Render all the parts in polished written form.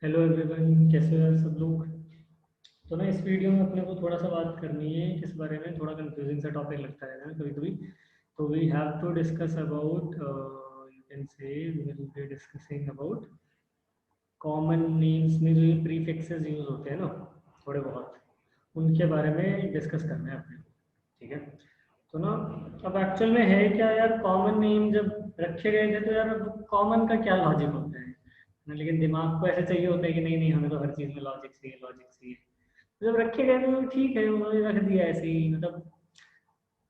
Hello everyone, कैसे हो यार सब लोग। तो ना इस वीडियो में अपने को थोड़ा सा बात करनी है किस बारे में, थोड़ा कंफ्यूजिंग सा टॉपिक लगता है ना कभी कभी। तो we have to discuss about, you can say we will be discussing about common names में जो ये प्रीफिक्सेस यूज होते हैं ना, थोड़े बहुत उनके बारे में डिस्कस करना है अपने को। ठीक है। तो ना अब एक्चुअल में है क्या यार, कॉमन नेम जब रखे गए थे तो यार अब कॉमन का क्या लॉजिक होता है ना, लेकिन दिमाग को ऐसे चाहिए होता है कि नहीं नहीं हमें तो हर चीज़ में लॉजिक चाहिए, लॉजिक चाहिए। तो जब रखे गए थे तो ठीक है, उन्होंने रख दिया ऐसे ही, मतलब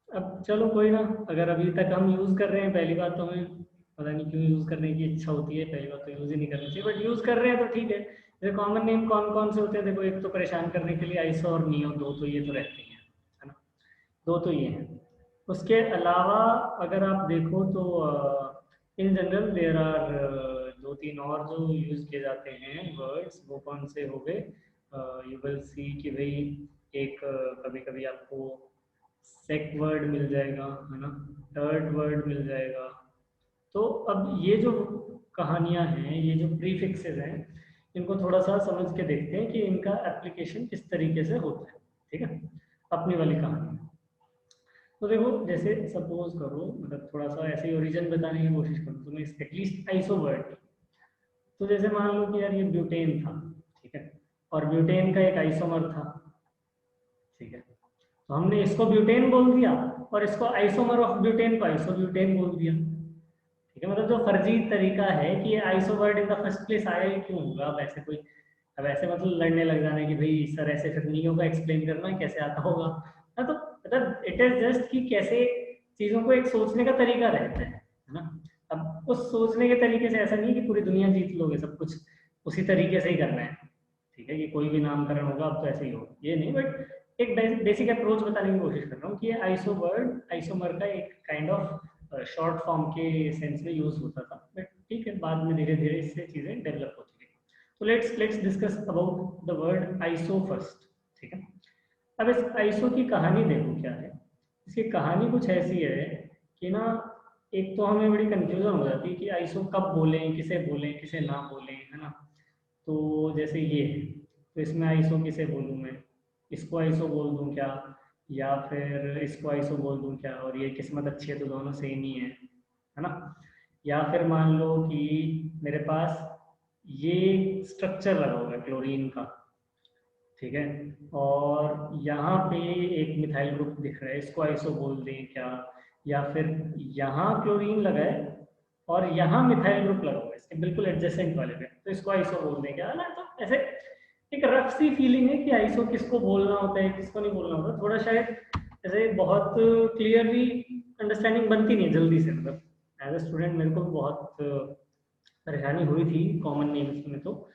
अब चलो कोई ना। अगर अभी तक हम यूज़ कर रहे हैं, पहली बात तो हमें पता नहीं क्यों यूज़ करने की इच्छा होती है, पहली बात तो यूज़ ही नहीं करनी चाहिए, बट यूज़ कर रहे हैं तो ठीक है। जैसे कॉमन नेम कौन कौन से होते हैं, देखो एक तो परेशान करने के लिए आइसो और नियो, दो तो ये तो रहते ही हैं, है ना। दो तो ये हैं। उसके अलावा अगर आप देखो तो इन जनरल देर आर दो तीन और जो यूज़ किए जाते हैं वर्ड्स, वो कौन से हो गए। यू विल सी कि भाई एक कभी कभी आपको सेक वर्ड मिल जाएगा, है ना, थर्ड वर्ड मिल जाएगा। तो अब ये जो कहानियां हैं, ये जो प्रीफिक्सेस हैं, इनको थोड़ा सा समझ के देखते हैं कि इनका एप्लीकेशन किस तरीके से होता है। ठीक है, अपनी वाली कहानी। तो देखो जैसे सपोज करो, मतलब थोड़ा सा ऐसे ही ओरिजिन बताने की कोशिश करो तो मैं एटलीस्ट आइसो वर्ड। तो जैसे मान लो कि यार ये ब्यूटेन था, ठीक है, और ब्यूटेन का एक आइसोमर था, ठीक है। तो हमने इसको ब्यूटेन बोल दिया और इसको आइसोमर ऑफ ब्यूटेन को आइसोब्यूटेन बोल दिया। ठीक है, मतलब जो फर्जी तरीका है कि ये iso word in the first place आया ही क्यों होगा। अब ऐसे कोई, अब ऐसे मतलब लड़ने लग जाना कि भाई सर ऐसे फिर नहीं होगा, एक्सप्लेन करना कैसे आता होगा ना। तो मतलब इट इज जस्ट कि कैसे चीजों को एक सोचने का तरीका रहता है ना। अब उस सोचने के तरीके से ऐसा नहीं कि पूरी दुनिया जीत लोगे, सब कुछ उसी तरीके से ही करना है। ठीक है, कि कोई भी नामकरण होगा अब तो ऐसे ही होगा, ये नहीं, बट एक बेसिक अप्रोच बताने की कोशिश कर रहा हूँ कि ये आइसो वर्ड आइसोमर का एक काइंड ऑफ शॉर्ट फॉर्म के सेंस में यूज होता था, बट ठीक है बाद में धीरे धीरे इससे चीजें डेवलप होती गई। तो let's discuss about the word iso first. ठीक है। अब इस आइसो की कहानी देखो क्या है। इसकी कहानी कुछ ऐसी है कि ना, एक तो हमें बड़ी कंफ्यूजन हो जाती है कि आइसो कब बोलें किसे ना बोलें, है ना। तो जैसे ये है, तो इसमें आइसो किसे बोलूँ मैं, इसको आइसो बोल दूँ क्या, या फिर इसको आइसो बोल दूँ क्या, और ये किस्मत अच्छी है तो दोनों सेम ही है ना। या फिर मान लो कि मेरे पास ये स्ट्रक्चर लगा हुआ है क्लोरीन का, ठीक है, और यहाँ पे एक मिथाइल ग्रुप दिख रहा है, इसको आइसो बोल दें क्या, या फिर यहाँ क्लोरीन लगा है और यहाँ मिथाइल ग्रुप लगा हुआ है इसके बिल्कुल एडजेसेंट वाले पे, तो इसको आइसो बोल दें क्या ना। तो ऐसे एक रफ सी फीलिंग है कि आइसो किसको बोलना होता है किसको नहीं बोलना होता, थोड़ा शायद ऐसे बहुत क्लियरली अंडरस्टैंडिंग बनती नहीं है जल्दी से। मतलब एज ए स्टूडेंट मेरे को भी बहुत परेशानी हुई थी कॉमन नेम्स में। तो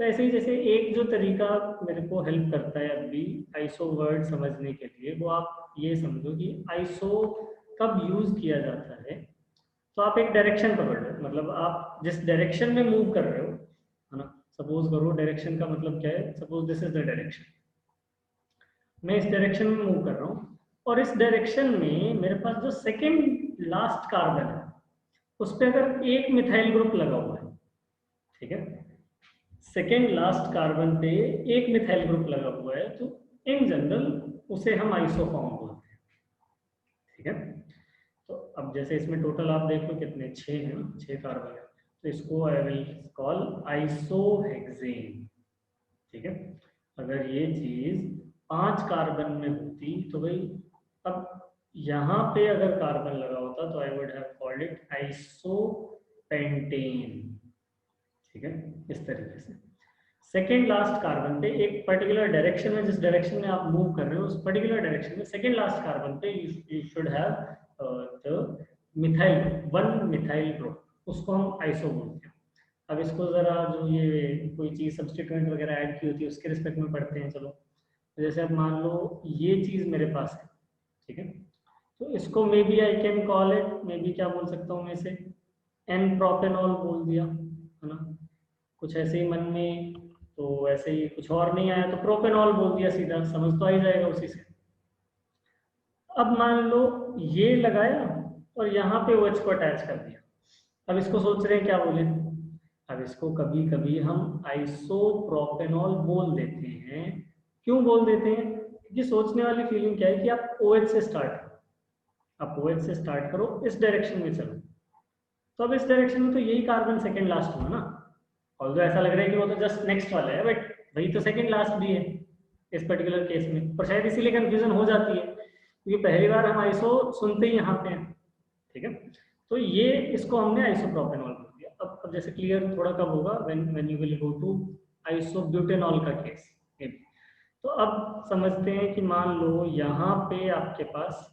ऐसे ही जैसे एक जो तरीका मेरे को हेल्प करता है अभी आइसो वर्ड समझने के लिए, वो आप ये समझो कि आइसो कब यूज किया जाता है। तो आप एक डायरेक्शन पकड़ लो, मतलब आप जिस डायरेक्शन में मूव कर रहे हो, है ना। सपोज करो डायरेक्शन का मतलब क्या है, suppose this is the direction, मैं इस डायरेक्शन में मूव कर रहा हूँ, और इस डायरेक्शन में मेरे पास जो सेकेंड लास्ट कार्बन है उस पर अगर एक मिथाइल ग्रुप लगा हुआ है, ठीक है, सेकेंड लास्ट कार्बन पे एक मिथाइल ग्रुप लगा हुआ है, तो इन जनरल उसे हम आइसोफॉर्म बोलते हैं। ठीक है। तो अब जैसे इसमें टोटल आप देख लो कितने, छह हैं ना, छह कार्बन है, तो इसको आई विल कॉल आइसोहेक्सेन। ठीक है। अगर ये चीज पांच कार्बन में होती तो भाई, अब यहाँ पे अगर कार्बन लगा होता तो I would have called it isopentane. ठीक है, इस तरीके से सेकेंड लास्ट कार्बन पे एक पर्टिकुलर डायरेक्शन में, जिस डायरेक्शन में आप मूव कर रहे हो उस पर्टिकुलर डायरेक्शन में सेकेंड लास्ट कार्बन पे you should have the methyl, one methyl group, उसको हम आइसो बोलते हैं। अब इसको जरा जो ये कोई चीज सब्सटीट्यूएंट वगैरह ऐड की होती है उसके रिस्पेक्ट में पढ़ते हैं, चलो। तो जैसे अब मान लो ये चीज मेरे पास है, ठीक है, तो इसको maybe I can call it, maybe क्या बोल सकता हूँ मैं इसे, एन प्रोपेनॉल बोल दिया, है ना। कुछ ऐसे ही मन में, तो ऐसे ही कुछ और नहीं आया तो प्रोपेनॉल बोल दिया, सीधा समझ तो आ ही जाएगा उसी से। अब मान लो ये लगाया और यहाँ पे OH को अटैच कर दिया, अब इसको सोच रहे हैं क्या बोले। अब इसको कभी कभी हम आइसोप्रोपेनॉल बोल देते हैं। क्यों बोल देते हैं? क्योंकि सोचने वाली फीलिंग क्या है कि आप OH से स्टार्ट करो, आप OH से स्टार्ट करो, इस डायरेक्शन में चलो, तो अब इस डायरेक्शन में तो यही कार्बन सेकंड लास्ट हुआ ना। ऑल्दो ऐसा लग रहा है कि वो तो जस्ट नेक्स्ट वाला है, बट वही तो सेकंड लास्ट भी है इस पर्टिकुलर केस में। पर शायद इसीलिए कंफ्यूजन हो जाती है क्योंकि पहली बार हम आइसो सुनते ही यहाँ पे हैं, ठीक है। तो ये इसको हमने आइसोप्रोपेनॉल बोल दिया। अब जैसे क्लियर थोड़ा कब होगा, when you will go to isobutanol का केस। तो अब समझते हैं कि मान लो यहाँ पे आपके पास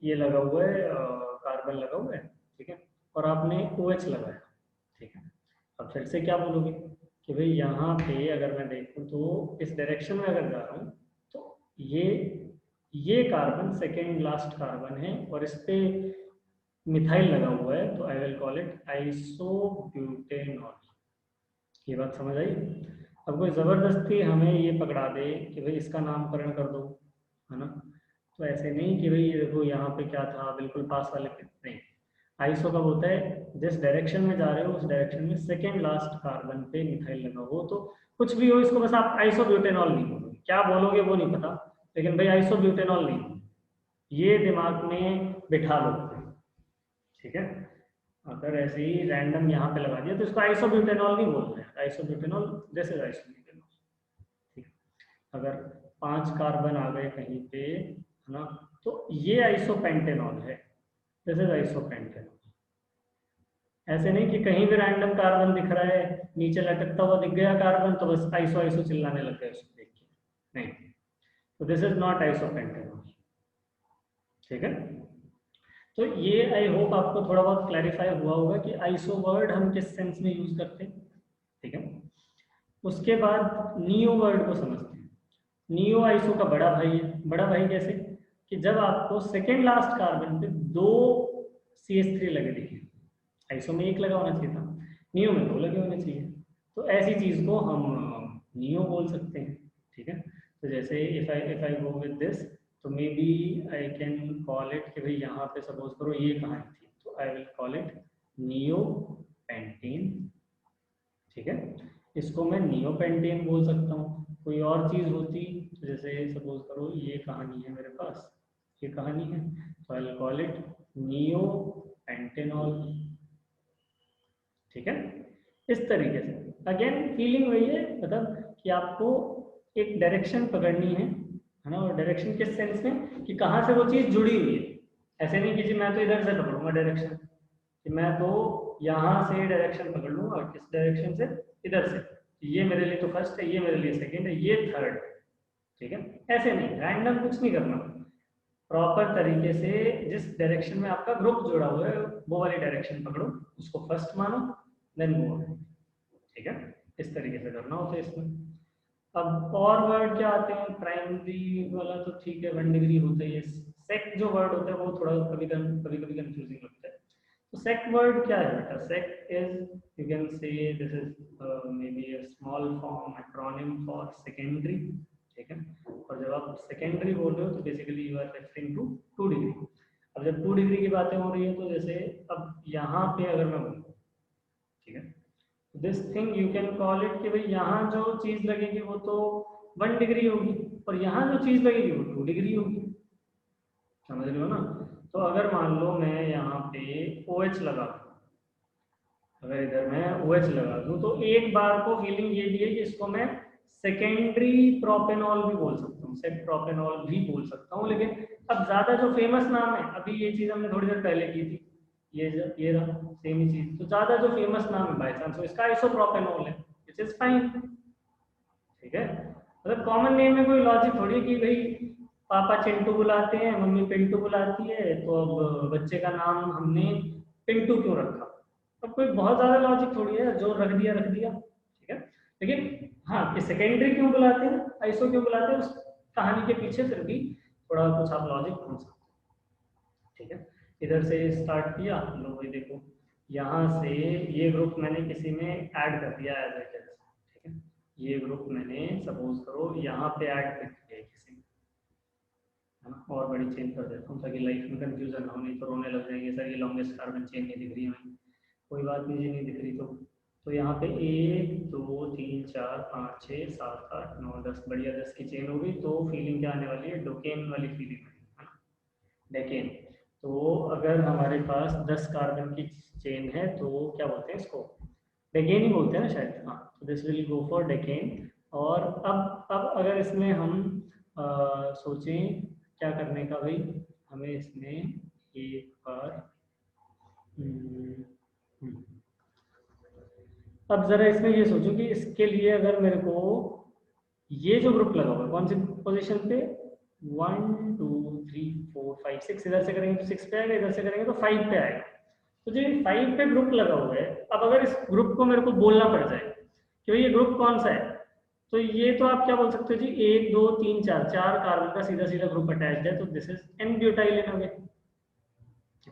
ये लगा हुआ है, कार्बन लगा हुआ है, ठीक है, और आपने OH लगाया, ठीक है। अब फिर से क्या बोलोगे कि भाई यहाँ पे अगर मैं देखूँ तो इस डायरेक्शन में अगर जा रहा हूँ तो ये कार्बन सेकेंड लास्ट कार्बन है और इस पे मिथाइल लगा हुआ है, तो I will call it isobutanol. ये बात समझ आई? अब कोई ज़बरदस्ती हमें ये पकड़ा दे कि भाई इसका नामकरण कर दो, है ना, तो ऐसे नहीं कि भाई देखो यहाँ पे क्या था बिल्कुल पास वाले पे, नहीं। आइसो कब होता है? जिस डायरेक्शन में जा रहे हो उस डायरेक्शन में सेकेंड लास्ट कार्बन पे मिथाइल लगा हो, तो कुछ भी हो इसको बस आप आइसोब्यूटेनॉल नहीं बोलोगे। क्या बोलोगे वो नहीं पता, लेकिन भाई आइसोब्यूटेनॉल नहीं, ये दिमाग में बिठा लो, ठीक है। अगर ऐसे ही रैंडम यहाँ पे लगा दिया तो इसको आइसोब्यूटेनॉल नहीं बोलते हैं, आइसोब्यूटेनॉल दिस इज आइसोब्यूटेनॉल, ठीक है। अगर 5 कार्बन आ गए कहीं पे, है ना, तो ये आइसोपेंटेनॉल है, दिस इज आइसोपेंटेनॉल। ऐसे नहीं कि कहीं भी रैंडम कार्बन दिख रहा है, नीचे लटकता हुआ दिख गया कार्बन तो बस आइसो आइसो चिल्लाने लग गए उसको देख के, नहीं। तो दिस इज नॉट आइसोपेंटेनॉल, ठीक है। तो ये आई होप आपको थोड़ा बहुत क्लैरिफाई हुआ होगा कि आइसो वर्ड हम किस सेंस में यूज करते हैं, ठीक है। उसके बाद नियो वर्ड को समझते हैं। नियो आइसो का बड़ा भाई है। बड़ा भाई कैसे? कि जब आपको सेकेंड लास्ट कार्बन पे 2 CH3 लगे दिखे, आइसो में 1 लगा होना चाहिए था, नियो में 2 लगे होने चाहिए, तो ऐसी चीज को हम नियो बोल सकते हैं, ठीक है। तो जैसे if I go with this, तो maybe I can call it कि भाई यहाँ पे सपोज करो ये कहानी थी, तो I will call it neo pentane, ठीक है। इसको मैं नियो पेंटेन बोल सकता हूँ। कोई और चीज होती तो जैसे सपोज करो ये कहानी है मेरे पास, ये कहानी है, तो I will call it neo pentanol, ठीक है। इस तरीके से अगेन फीलिंग वही है, मतलब कि आपको एक डायरेक्शन पकड़नी है ना, और डायरेक्शन किस सेंस में कि कहाँ से वो चीज़ जुड़ी हुई है। ऐसे नहीं कि जी मैं तो इधर से पकड़ूंगा डायरेक्शन, कि मैं तो यहाँ से डायरेक्शन पकड़ लूंगा, किस डायरेक्शन से? इधर से, ये मेरे लिए तो फर्स्ट है, ये मेरे लिए सेकेंड है, ये थर्ड है, ठीक है। ऐसे नहीं, रैंडम कुछ नहीं करना, प्रॉपर तरीके से जिस डायरेक्शन में आपका ग्रुप जुड़ा हुआ है वो वाली डायरेक्शन पकड़ो, उसको फर्स्ट मानो, देन मूव, ठीक है। इस तरीके से करना होता है इसमें। अब और वर्ड क्या आते हैं? प्राइमरी वाला तो ठीक है, 1 डिग्री होता है। सेक जो वर्ड होता है वो थोड़ा कभी कभी कंफ्यूजिंग लगता है। तो सेक वर्ड क्या है बेटा? Sec is, you can say this is maybe a small form acronym for secondary, ठीक है। और जब आप सेकेंडरी बोल रहे हो तो basically you are referring to 2 degree. अब जब 2 डिग्री की बातें हो रही है तो जैसे अब यहाँ पे अगर मैं बोलूँ, ठीक है, this thing you can call it कि भाई यहाँ जो चीज लगेगी वो तो 1 डिग्री होगी, और यहाँ जो चीज लगेगी वो 2 डिग्री होगी, समझ रहे हो ना। तो अगर मान लो मैं यहाँ पे OH लगा दूं, अगर इधर मैं OH लगा दूं तो एक बार को फीलिंग ये भी है कि इसको मैं सेकेंडरी प्रोपेनॉल भी बोल सकता हूँ, सेक प्रोपेनॉल भी बोल सकता हूँ। लेकिन अब ज्यादा जो फेमस नाम है, अभी ये चीज हमने थोड़ी देर पहले की थी, ये रहा सेम ही चीज, तो ज्यादा जो फेमस नाम है बाय चांस इसका आइसोप्रोपेनॉल है, विच इज फाइन, ठीक है। मतलब कॉमन नेम में कोई लॉजिक थोड़ी है कि भाई पापा चिंटू बुलाते हैं, मम्मी पिंटू बुलाती है, तो अब बच्चे का नाम हमने पिंटू क्यों रखा? अब कोई बहुत ज्यादा लॉजिक थोड़ी है, जो रख दिया, ठीक है। लेकिन हाँ, कि सेकेंडरी क्यों बुलाते हैं, आइसो क्यों बुलाते हैं, उस कहानी के पीछे फिर भी थोड़ा कुछ आप लॉजिक ढूंढ सकते हैं, ठीक है। इधर से स्टार्ट किया, लो भाई देखो यहाँ से ये ग्रुप मैंने किसी में ऐड कर दिया एज इट इज, ठीक है। ये ग्रुप मैंने सपोज करो यहाँ पे ऐड कर दिया किसी में, है ना। और बड़ी चेन कर देता हूँ ताकि लाइफ में कंफ्यूजन ना हो, नहीं तो रोने लग जाएंगे सर ये लॉन्गेस्ट कार्बन चेन नहीं दिख रही है, कोई बात नहीं जी, नहीं दिख रही तो तो यहाँ पे 1 2 3 4 5 6 7 8 9 10 बढ़िया 10 की चेन होगी, तो फीलिंग क्या आने वाली है, डोकेन वाली फीलिंग है ना, डेकेन। तो अगर हमारे पास 10 कार्बन की चेन है तो क्या बोलते हैं इसको, डेकेन ही बोलते हैं ना शायद, हाँ। तो this will go for decane. और अब अगर इसमें हम सोचें क्या करने का भाई, हमें इसमें एक बार हम्म, हम्म, अब जरा इसमें ये सोचो कि इसके लिए अगर मेरे को ये जो ग्रुप लगा हुआ है कौन सी पोजीशन पे, 1 2 3 4 5 6, इधर से करेंगे तो 6 पे आएगा, इधर से करेंगे तो 5 पे आएगा। तो जो 5 पे ग्रुप लगा हुआ है, अब अगर इस ग्रुप को मेरे को बोलना पड़ जाए कि भाई ये ग्रुप कौन सा है, तो ये तो आप क्या बोल सकते हो जी, 1 2 3 4, 4 कार्बन का सीधा सीधा ग्रुप अटैच्ड है, तो दिस इज एन ब्यूटाइल इन अ वे।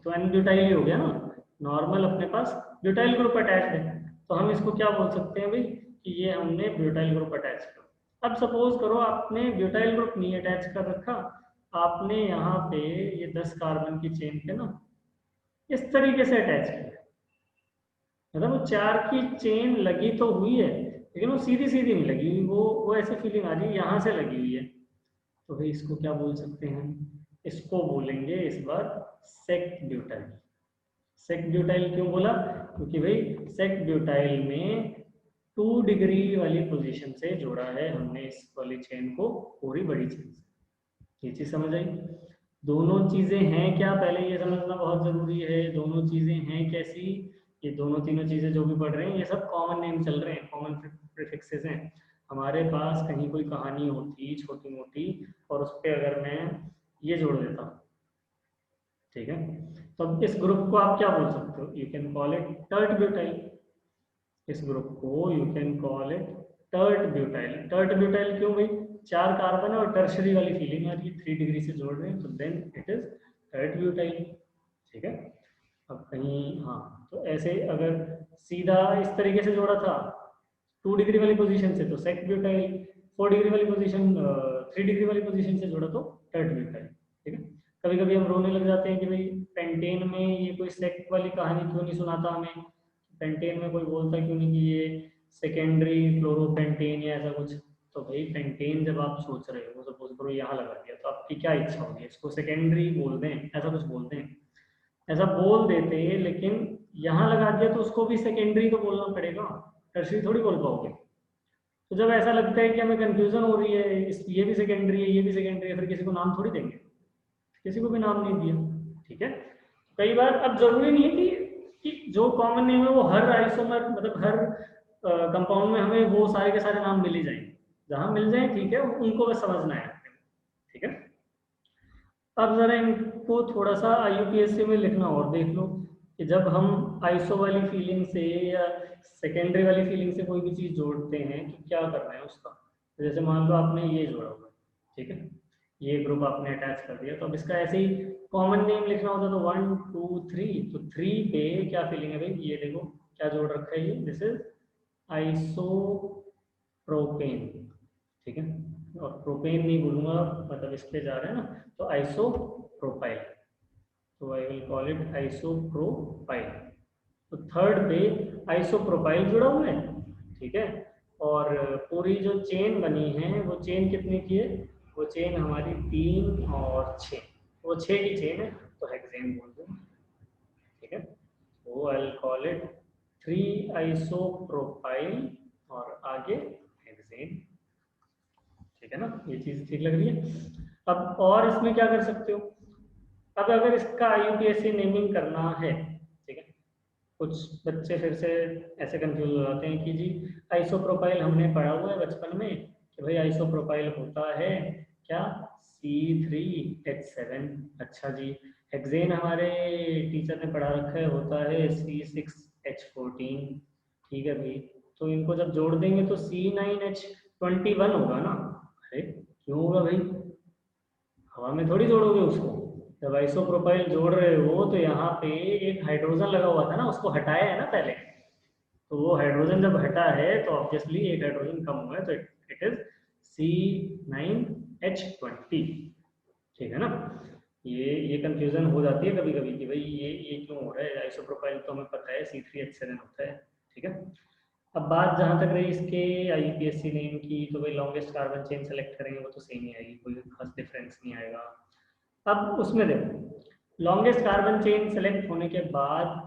तो एन ब्यूटाइल ही हो गया ना, नॉर्मल अपने पास ब्यूटाइल ग्रुप अटैच्ड है, तो हम इसको क्या बोल सकते हैं भाई कि ये हमने ब्यूटाइल ग्रुप अटैच कर। अब सपोज करो आपने ब्यूटाइल ग्रुप नहीं अटैच कर रखा, आपने यहाँ पे ये 10 कार्बन की चेन पे ना इस तरीके से अटैच किया, मतलब वो 4 की चेन लगी तो हुई है लेकिन वो सीधी सीधी नहीं लगी हुई, वो ऐसी फीलिंग आ रही है यहाँ से लगी हुई है। तो भाई इसको क्या बोल सकते हैं, इसको बोलेंगे इस बार सेक ब्यूटाइल। सेक ब्यूटाइल क्यों बोला, क्योंकि भाई सेक ब्यूटाइल में 2 डिग्री वाली पोजीशन से जोड़ा है हमने इस वाली चेन को पूरी बड़ी चेन से। ये चीज समझ आई। दोनों चीजें हैं क्या, पहले ये समझना बहुत जरूरी है, दोनों चीजें हैं कैसी, ये दोनों तीनों चीजें जो भी पढ़ रहे हैं ये सब कॉमन नेम चल रहे हैं, कॉमन प्रीफिक्सेस हैं। हमारे पास कहीं कोई कहानी होती छोटी मोटी और उस पर अगर मैं ये जोड़ देता हूँ, ठीक है, तो अब इस ग्रुप को आप क्या बोल सकते हो, you can call it tert butyl. इस ग्रुप को you can call it tert butyl. Tert butyl क्यों भाई, 4 कार्बन है और टर्शरी वाली फीलिंग आ रही है, 3 डिग्री से जोड़ रहे हैं, तो then it is tert butyl. ठीक है। अब कहीं हाँ, तो ऐसे अगर सीधा इस तरीके से जोड़ा था 2 डिग्री वाली पोजीशन से तो सेक ब्यूटाइल, 4 डिग्री वाली पोजीशन 3 डिग्री वाली पोजीशन से जोड़ा तो टर्ट ब्यूटाइल। ठीक है। कभी कभी हम रोने लग जाते हैं कि भाई पेंटेन में ये कोई सेक वाली कहानी क्यों नहीं सुनाता हमें, पेंटेन में कोई बोलता क्यों नहीं कि ये सेकेंडरी फ्लोरोपेंटेन या ऐसा कुछ। तो भाई पेंटेन जब आप सोच रहे हो, सपोज करो यहाँ लगा दिया, तो आपकी क्या इच्छा होगी, इसको सेकेंडरी बोल दें, ऐसा कुछ बोलते हैं, ऐसा बोल देते हैं, लेकिन यहाँ लगा दिया तो उसको भी सेकेंडरी तो बोलना पड़ेगा, टर्शरी थोड़ी बोल पाओगे। तो जब ऐसा लगता है कि हमें कंफ्यूजन हो रही है, ये भी सेकेंडरी है ये भी सेकेंडरी है, फिर किसी को नाम थोड़ी देंगे, किसी को भी नाम नहीं दिया। ठीक है। कई बार अब जरूरी नहीं है कि जो कॉमन नेम है वो हर आइसोमर मतलब हर कंपाउंड में हमें वो सारे के सारे नाम मिल ही जाएंगे, जहां मिल जाए ठीक है, उनको बस समझना है। ठीक है। अब जरा इनको थोड़ा सा IUPAC में लिखना और देख लो कि जब हम आइसो वाली फीलिंग से या सेकेंडरी वाली फीलिंग से कोई भी चीज जोड़ते हैं तो क्या करना है उसका। तो जैसे मान लो आपने ये जोड़ा हुआ, ठीक है, ये ग्रुप आपने अटैच कर दिया, तो अब इसका ऐसे ही कॉमन नेम लिखना होता तो 1 2 3, तो 3 पे क्या फीलिंग है भाई, ये देखो क्या जोड़ रखा है, ये दिस इज आइसोप्रोपेन। ठीक है। और प्रोपेन नहीं बोलूंगा, मतलब इस पे जा रहे हैं ना, तो आइसोप्रोपाइल, तो I will call it isopropyl. तो थर्ड पे आइसोप्रोपाइल जुड़ा हुआ है। ठीक है। और पूरी जो चेन बनी है वो चेन कितने की है, वो चेन हमारी 3 और 6, वो 6 की चेन है, तो हेक्सेन बोल दो। ठीक है। तो I will call it 3 isopropyl और आगे हेक्सेन। ठीक है ना, ये चीज ठीक लग रही है। अब और इसमें क्या कर सकते हो, अब अगर इसका IUPAC नेमिंग करना है, ठीक है, कुछ बच्चे फिर से ऐसे कंफ्यूज हो जाते हैं कि जी आइसोप्रोपाइल हमने पढ़ा हुआ है बचपन में कि भाई आइसोप्रोपाइल होता है क्या, C3H7। अच्छा जी, हेक्सेन हमारे टीचर ने पढ़ा रखा है होता है C6H14। ठीक है भाई, तो इनको जब जोड़ देंगे तो C9H21 होगा ना। अरे क्यों होगा भाई, हवा में थोड़ी जोड़ोगे उसको, जब आइसोप्रोपाइल जोड़ रहे हो तो यहाँ पे एक हाइड्रोजन लगा हुआ था ना, उसको हटाया है ना पहले, तो वो हाइड्रोजन जब हटा है तो ऑब्वियसली एक हाइड्रोजन कम हुआ है, तो इट इज C9H20। ठीक है ना। ये कंफ्यूजन हो जाती है कभी कभी कि भाई ये क्यों हो रहा है, आइसोप्रोपाइल तो हमें पता है C3H7 होता है। ठीक है। अब बात जहाँ तक रही इसके IUPAC नेम की, तो भाई लॉन्गेस्ट कार्बन चेन सेलेक्ट करेंगे वो तो सेम ही आएगी, कोई खास डिफरेंस नहीं आएगा। अब उसमें देखो लॉन्गेस्ट कार्बन चेन सेलेक्ट होने के बाद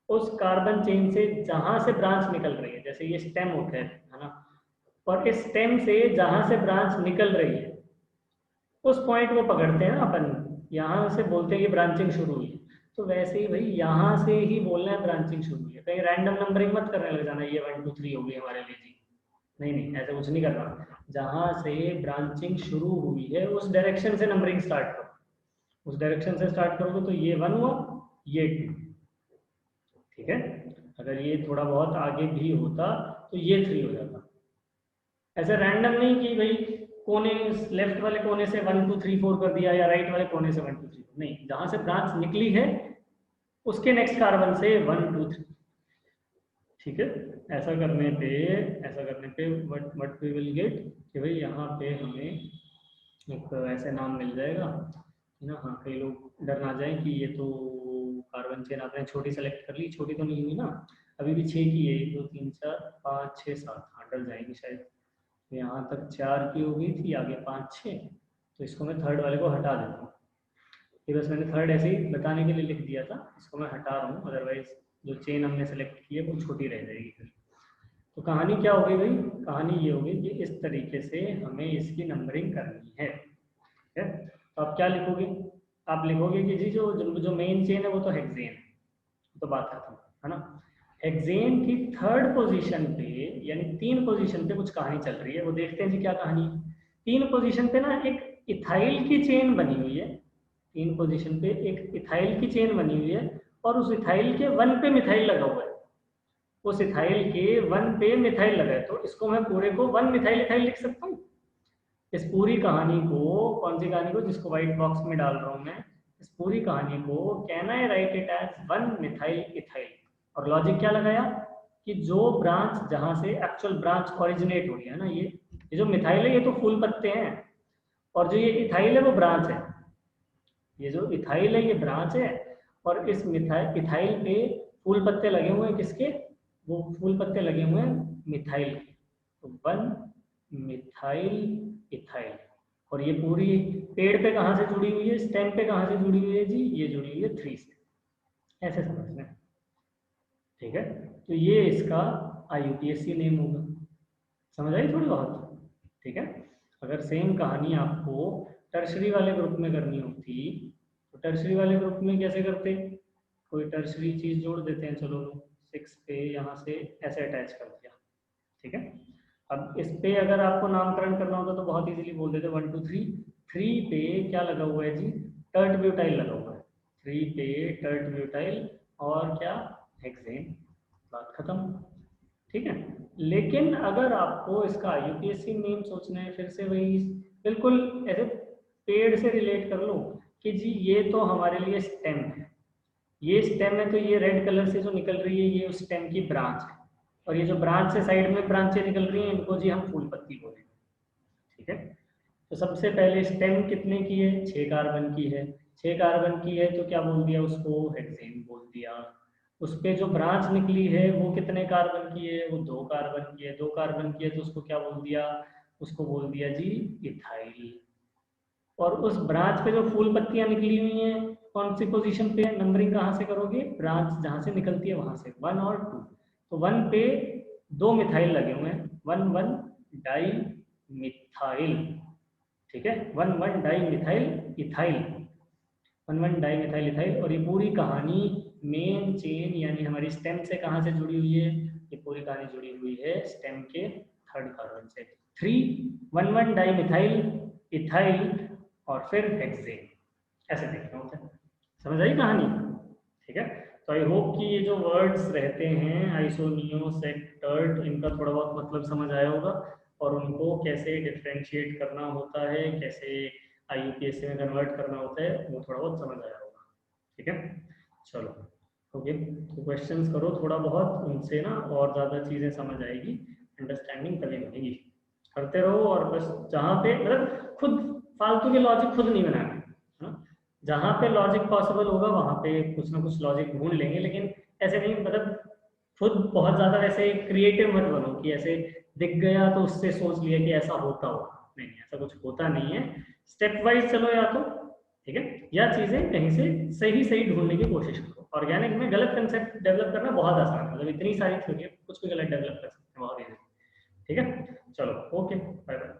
उस कार्बन चेन से जहां से ब्रांच निकल रही है, जैसे ये स्टेम होता है ना, और इस स्टेम से जहां से ब्रांच निकल रही है उस पॉइंट को पकड़ते हैं ना अपन, यहाँ से बोलते हैं कि ब्रांचिंग शुरू हुई है। तो वैसे ही भाई यहाँ से ही बोलना है ब्रांचिंग शुरू हुई है, कहीं रैंडम नंबरिंग मत करने लग जाना ये 1 2 3 हो गई हमारे लिए जी, नहीं नहीं ऐसा कुछ नहीं करना। जहां से ब्रांचिंग शुरू हुई है उस डायरेक्शन से नंबरिंग स्टार्ट करो, उस डायरेक्शन से स्टार्ट करोगे तो ये 1 हुआ, ये 2, ठीक है। अगर ये थोड़ा बहुत आगे भी होता तो ये 3 हो जाता। ऐसे रैंडम नहीं कि भाई कोने लेफ्ट वाले कोने से 1 2 3 4 कर दिया या राइट वाले कोने से 1 2 3 4, नहीं, जहां से ब्रांच निकली है उसके नेक्स्ट कार्बन से 1 2 3, ठीक है। ऐसा करने पे व्हाट वी विल गेट कि भाई यहाँ पे हमें एक ऐसे नाम मिल जाएगा है ना। हाँ, कई लोग डर ना जाए कि ये तो कार्बन चेन आपने छोटी सेलेक्ट कर ली, छोटी तो नहीं हुई ना, अभी भी 6 की है, 1 2 3 4 5 6 7, हाँ डर जाएंगे शायद। तो यहाँ तक 4 की हो गई थी, आगे 5 6, तो इसको मैं थर्ड वाले को हटा देता हूँ। ये बस मैंने थर्ड ऐसे ही बताने के लिए लिख दिया था, इसको मैं हटा रहा हूँ, अदरवाइज जो चेन हमने सेलेक्ट की है वो छोटी रह जाएगी फिर। तो कहानी क्या होगी भाई, कहानी ये होगी कि इस तरीके से हमें इसकी नंबरिंग करनी है, ठीक है। तो आप क्या लिखोगे, आप लिखोगे कि जी जो मेन चेन है वो तो हेक्सेन है, तो बात खत्म है ना। हेक्सेन की थर्ड पोजीशन पे यानी 3 पोजीशन पे कुछ कहानी चल रही है, वो देखते हैं जी क्या कहानी है। 3 पोजीशन पे ना एक इथाइल की चेन बनी हुई है, 3 पोजीशन पे एक इथाइल की चेन बनी हुई है, और उस इथाइल के 1 पे मिथाइल लगा हुआ है, उस इथाइल के 1 पे मिथाइल लगा है, तो इसको मैं पूरे को 1 मिथाइल इथाइल लिख सकता हूँ। इस पूरी कहानी को, कौन सी कहानी को, जिसको व्हाइट बॉक्स में डाल रहा हूँ मैं, इस पूरी कहानी को can I write it as 1 methyl ethyl. और लॉजिक क्या लगाया कि जो ब्रांच जहां से एक्चुअल ब्रांच ओरिजिनेट हो रही है ना, ये जो मिथाइल है ये तो फूल पत्ते हैं, और जो ये इथाइल है वो ब्रांच है, ये जो इथाइल है ये ब्रांच है, और इस इथाइल पे फूल पत्ते लगे हुए हैं किसके, वो फूल पत्ते लगे हुए हैं मिथाइल के, तो 1 मिथाइल इथाइल। और ये पूरी पेड़ पे कहाँ से जुड़ी हुई है, स्टेम पे कहाँ से जुड़ी हुई है जी, ये जुड़ी हुई है 3 से, ऐसे समझना है, ठीक है। तो ये इसका IUPAC नेम होगा, समझ आई थोड़ी बहुत, ठीक है। अगर सेम कहानी आपको टर्शरी वाले ग्रुप में करनी होती तो टर्शरी वाले ग्रुप में कैसे करते, कोई टर्शरी चीज जोड़ देते हैं, चलो 6 पे यहाँ से ऐसे अटैच कर दिया, ठीक है। अब इस पे अगर आपको नामकरण करना होता तो बहुत इजीली बोल देते 1 2 3, 3 पे क्या लगा हुआ है जी, टर्ट ब्यूटाइल लगा हुआ है, 3 पे टर्ट ब्यूटाइल और क्या, हेक्सेन, बात खत्म, ठीक है। लेकिन अगर आपको इसका IUPAC नेम सोचना है, फिर से वही बिल्कुल ऐसे पेड़ से रिलेट कर लो कि जी ये तो हमारे लिए स्टेम है, ये स्टेम है, तो ये रेड कलर से जो निकल रही है ये उस स्टेम की ब्रांच है, और ये जो ब्रांच से साइड में ब्रांचें निकल रही हैं इनको जी हम फूल पत्ती बोलेंगे, ठीक है। तो सबसे पहले स्टेम कितने की है, 6 कार्बन की है, 6 कार्बन की है तो क्या बोल दिया उसको, हेक्सेन बोल दिया। उस पे जो ब्रांच निकली है वो कितने कार्बन की है, वो 2 कार्बन की है, 2 कार्बन की है तो उसको क्या बोल दिया, उसको बोल दिया जी इथाइल। और उस ब्रांच पे जो फूल पत्तियां निकली हुई हैं कौन सी पोजीशन पे, नंबरिंग कहाँ से करोगे, ब्रांच जहां से निकलती है वहां से 1 और 2, तो 1 पे 2 मिथाइल लगे हुए हैं, 1 1 डाई मिथाइल, ठीक है, 1 1 di methyl ethyl, 1 1 di methyl ethyl. और ये पूरी कहानी मेन चेन यानी हमारी स्टेम से कहाँ से जुड़ी हुई है, ये पूरी कहानी जुड़ी हुई है स्टेम के थर्ड कार्बन से, 3 1 1 डाई मिथाइल इथाइल और फिर हेक्सेन, ऐसे देखना होता है, समझ आई कहानी, ठीक है। तो आई होप कि ये जो वर्ड्स रहते हैं आइसो नियो सेक टर्ट, इनका थोड़ा बहुत मतलब समझ आया होगा, और उनको कैसे डिफ्रेंशिएट करना होता है, कैसे IUPAC में कन्वर्ट करना होता है, वो थोड़ा बहुत समझ आया होगा, ठीक है। चलो ओके, तो क्वेश्चंस करो थोड़ा बहुत, उनसे ना और ज़्यादा चीज़ें समझ आएगी, अंडरस्टैंडिंग तभी बनेगी, करते रहो। और बस जहाँ पे मतलब खुद फालतू के लॉजिक खुद नहीं बनाने, है ना, जहाँ पे लॉजिक पॉसिबल होगा वहाँ पे कुछ ना कुछ लॉजिक ढूंढ लेंगे, लेकिन ऐसे नहीं मतलब खुद बहुत ज्यादा वैसे क्रिएटिव मत बनो कि ऐसे दिख गया तो उससे सोच लिया कि ऐसा होता होगा, नहीं ऐसा कुछ होता नहीं है। स्टेप वाइज चलो या तो, ठीक है, या चीजें कहीं से सही सही ढूंढने की कोशिश करो। ऑर्गेनिक में गलत कंसेप्ट डेवलप करना बहुत आसान है, मतलब इतनी सारी थ्योरी है, कुछ भी गलत डेवलप कर सकते हैं बहुत इजीली। ठीक है, चलो ओके, बाय बाय।